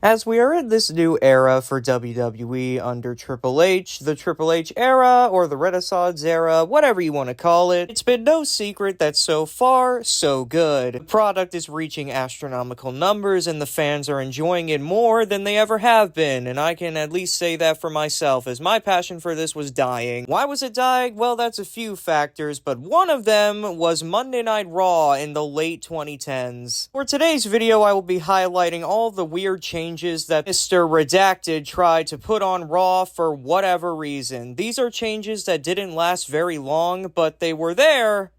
As we are in this new era for WWE under Triple H, the Triple H era, or the Renaissance era, whatever you want to call it, it's been no secret that so far, so good. The product is reaching astronomical numbers and the fans are enjoying it more than they ever have been, and I can at least say that for myself, as my passion for this was dying. Why was it dying? Well, that's a few factors, but one of them was Monday Night Raw in the late 2010s. For today's video, I will be highlighting all the weird changes that Mr. Redacted tried to put on Raw for whatever reason. These are changes that didn't last very long, but they were there.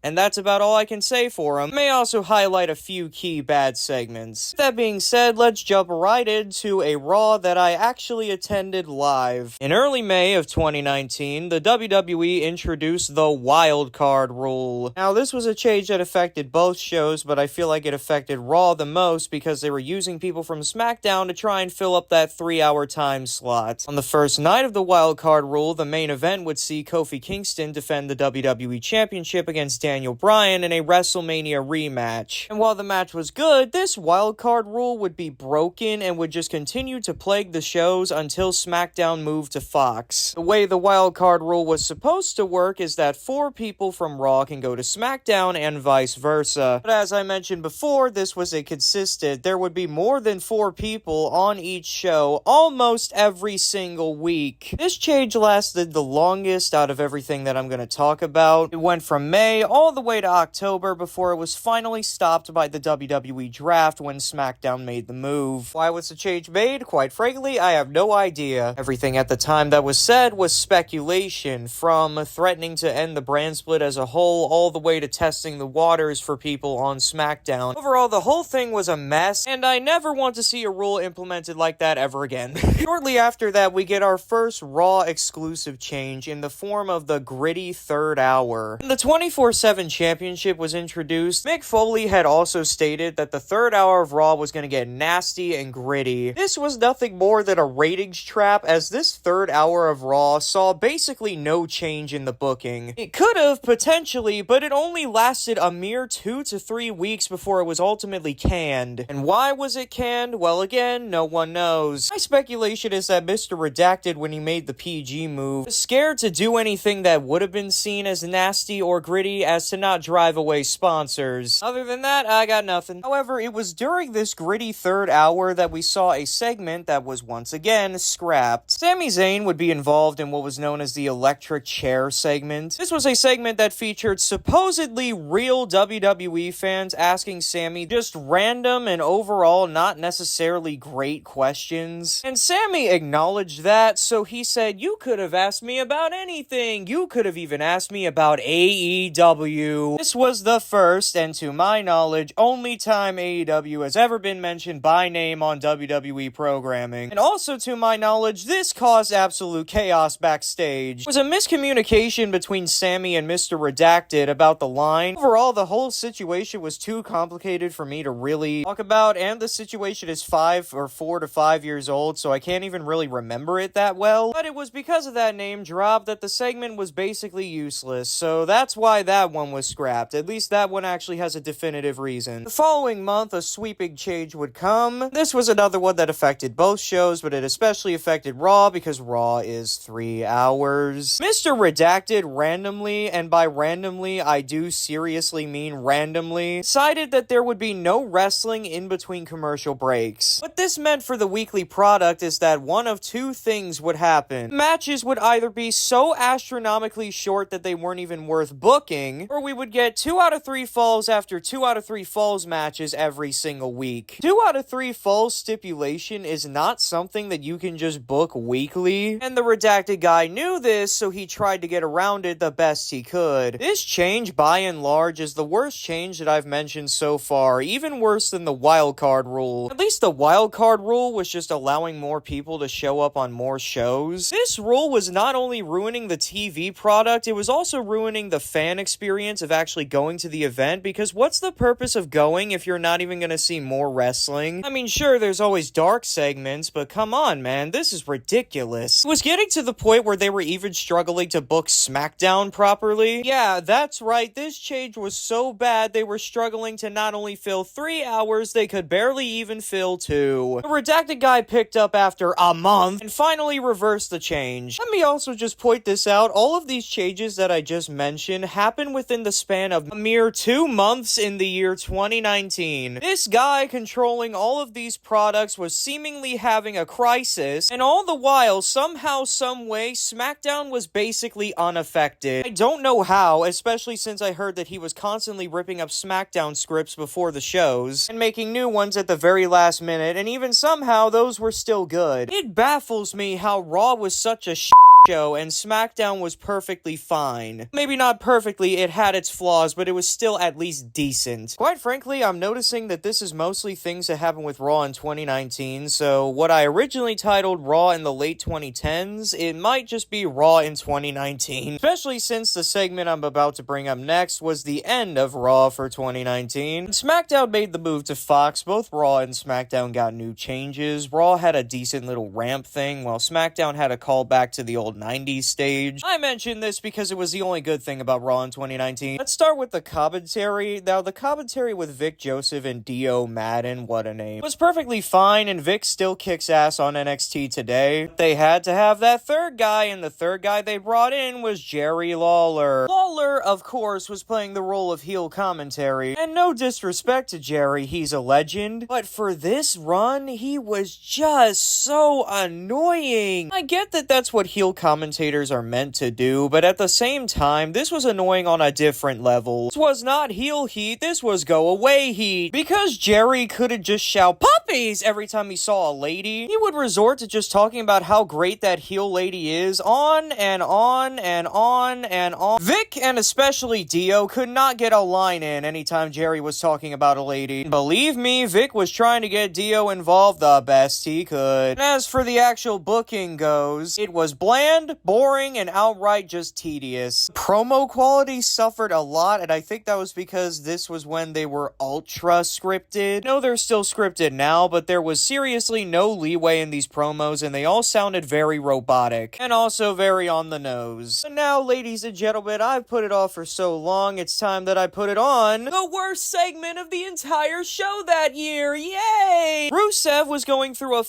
And that's about all I can say for them. I may also highlight a few key bad segments. That being said, let's jump right into a Raw that I actually attended live. In early May of 2019, the WWE introduced the wild card rule. Now, this was a change that affected both shows, but I feel like it affected Raw the most because they were using people from SmackDown to try and fill up that 3-hour time slot. On the first night of the wild card rule, the main event would see Kofi Kingston defend the WWE Championship against Daniel Bryan in a WrestleMania rematch. And while the match was good, this wildcard rule would be broken and would just continue to plague the shows until SmackDown moved to Fox. The way the wildcard rule was supposed to work is that 4 people from Raw can go to SmackDown and vice versa. But as I mentioned before, this was inconsistent. There would be more than 4 people on each show almost every single week. This change lasted the longest out of everything that I'm going to talk about. It went from May all the way to October before it was finally stopped by the WWE draft when SmackDown made the move. Why was the change made? Quite frankly, I have no idea. Everything at the time that was said was speculation, from threatening to end the brand split as a whole all the way to testing the waters for people on SmackDown. Overall, the whole thing was a mess, and I never want to see a rule implemented like that ever again. Shortly after that, we get our first Raw exclusive change in the form of the gritty third hour. The 24/7 Championship was introduced. Mick Foley had also stated that the third hour of Raw was going to get nasty and gritty. This was nothing more than a ratings trap, as this third hour of Raw saw basically no change in the booking. It could have, potentially, but it only lasted a mere 2 to 3 weeks before it was ultimately canned. And why was it canned? Well, again, no one knows. My speculation is that Mr. Redacted, when he made the PG move, was scared to do anything that would have been seen as nasty or gritty as to not drive away sponsors. Other than that, I got nothing. However, it was during this gritty third hour that we saw a segment that was once again scrapped. Sami Zayn would be involved in what was known as the electric chair segment. This was a segment that featured supposedly real WWE fans asking Sami just random and overall not necessarily great questions. And Sami acknowledged that, so he said, "You could have asked me about anything. You could have even asked me about AEW. This was the first, and to my knowledge, only time AEW has ever been mentioned by name on WWE programming. And also to my knowledge, this caused absolute chaos backstage. It was a miscommunication between Sami and Mr. Redacted about the line. Overall, the whole situation was too complicated for me to really talk about, and the situation is 4 to 5 years old, so I can't even really remember it that well. But it was because of that name drop that the segment was basically useless, so that's why that one was scrapped. At least that one actually has a definitive reason. The following month, a sweeping change would come. This was another one that affected both shows, but it especially affected Raw because Raw is 3 hours. Mr. Redacted randomly, and by randomly, I do seriously mean randomly, decided that there would be no wrestling in between commercial breaks. What this meant for the weekly product is that one of 2 things would happen. Matches would either be so astronomically short that they weren't even worth booking, or we would get 2 out of 3 falls after 2 out of 3 falls matches every single week. 2 out of 3 falls stipulation is not something that you can just book weekly, and the Redacted guy knew this, so he tried to get around it the best he could. This change, by and large, is the worst change that I've mentioned so far, even worse than the wildcard rule. At least the wildcard rule was just allowing more people to show up on more shows. This rule was not only ruining the TV product, it was also ruining the fan experience experience of actually going to the event, because what's the purpose of going if you're not even gonna see more wrestling? I mean, sure, there's always dark segments, but come on, man, this is ridiculous. It was getting to the point where they were even struggling to book SmackDown properly. Yeah, that's right, this change was so bad they were struggling to not only fill 3 hours, they could barely even fill 2. The redacted guy picked up after a month and finally reversed the change. Let me also just point this out, all of these changes that I just mentioned happened within the span of a mere 2 months in the year 2019. This guy controlling all of these products was seemingly having a crisis, and all the while, somehow, someway, SmackDown was basically unaffected. I don't know how, especially since I heard that he was constantly ripping up SmackDown scripts before the shows, and making new ones at the very last minute, and even somehow those were still good. It baffles me how Raw was such a show and SmackDown was perfectly fine. Maybe not perfectly, it had its flaws, but it was still at least decent. Quite frankly, I'm noticing that this is mostly things that happened with Raw in 2019, so what I originally titled Raw in the late 2010s, it might just be Raw in 2019. Especially since the segment I'm about to bring up next was the end of Raw for 2019. When SmackDown made the move to Fox, both Raw and SmackDown got new changes. Raw had a decent little ramp thing, while SmackDown had a callback to the old 90s stage. I mentioned this because it was the only good thing about Raw in 2019. Let's start with the commentary. Now, the commentary with Vic Joseph and Dio Madden, what a name, was perfectly fine, and Vic still kicks ass on NXT today. They had to have that third guy, and the third guy they brought in was Jerry Lawler. Lawler, of course, was playing the role of heel commentary, and no disrespect to Jerry, he's a legend, but for this run, he was just so annoying. I get that that's what heel commentators are meant to do, but at the same time, this was annoying on a different level. This was not heel heat, this was go away heat. Because Jerry couldn't just shout puppies every time he saw a lady, he would resort to just talking about how great that heel lady is, on and on and on and on. Vic, and especially Dio, could not get a line in anytime Jerry was talking about a lady. Believe me, Vic was trying to get Dio involved the best he could. And as for the actual booking goes, it was bland, boring, and outright just tedious. Promo quality suffered a lot, and I think that was because this was when they were ultra scripted. No, they're still scripted now, but there was seriously no leeway in these promos, and they all sounded very robotic, and also very on the nose. And now, ladies and gentlemen, I've put it off for so long, it's time that I put it on the worst segment of the entire show that year. Yay! Rusev was going through a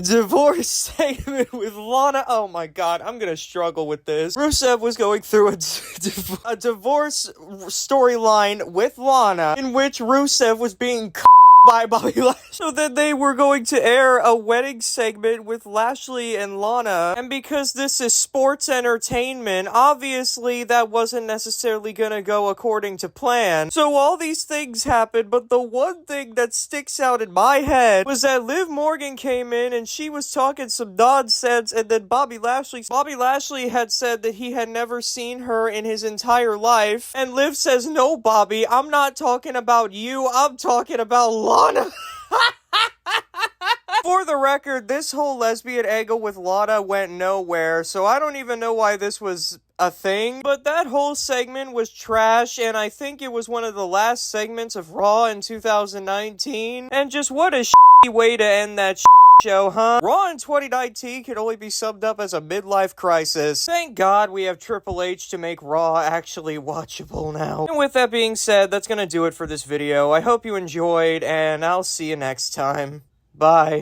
divorce segment with Lana. Oh my god, I'm gonna struggle with this. Rusev was going through a divorce storyline with Lana, in which Rusev was being by Bobby Lashley. So then they were going to air a wedding segment with Lashley and Lana, and because this is sports entertainment, obviously that wasn't necessarily gonna go according to plan. So all these things happened, but the one thing that sticks out in my head was that Liv Morgan came in and she was talking some nonsense, and then Bobby Lashley had said that he had never seen her in his entire life, and Liv says, "No, Bobby, I'm not talking about you, I'm talking about Lana." For the record, this whole lesbian angle with Lana went nowhere, so I don't even know why this was a thing, but that whole segment was trash, and I think it was one of the last segments of Raw in 2019, and just what a shitty way to end that show, huh? Raw in 2019 can only be summed up as a midlife crisis. Thank God we have Triple H to make Raw actually watchable now. And with that being said, that's gonna do it for this video. I hope you enjoyed, and I'll see you next time. Bye.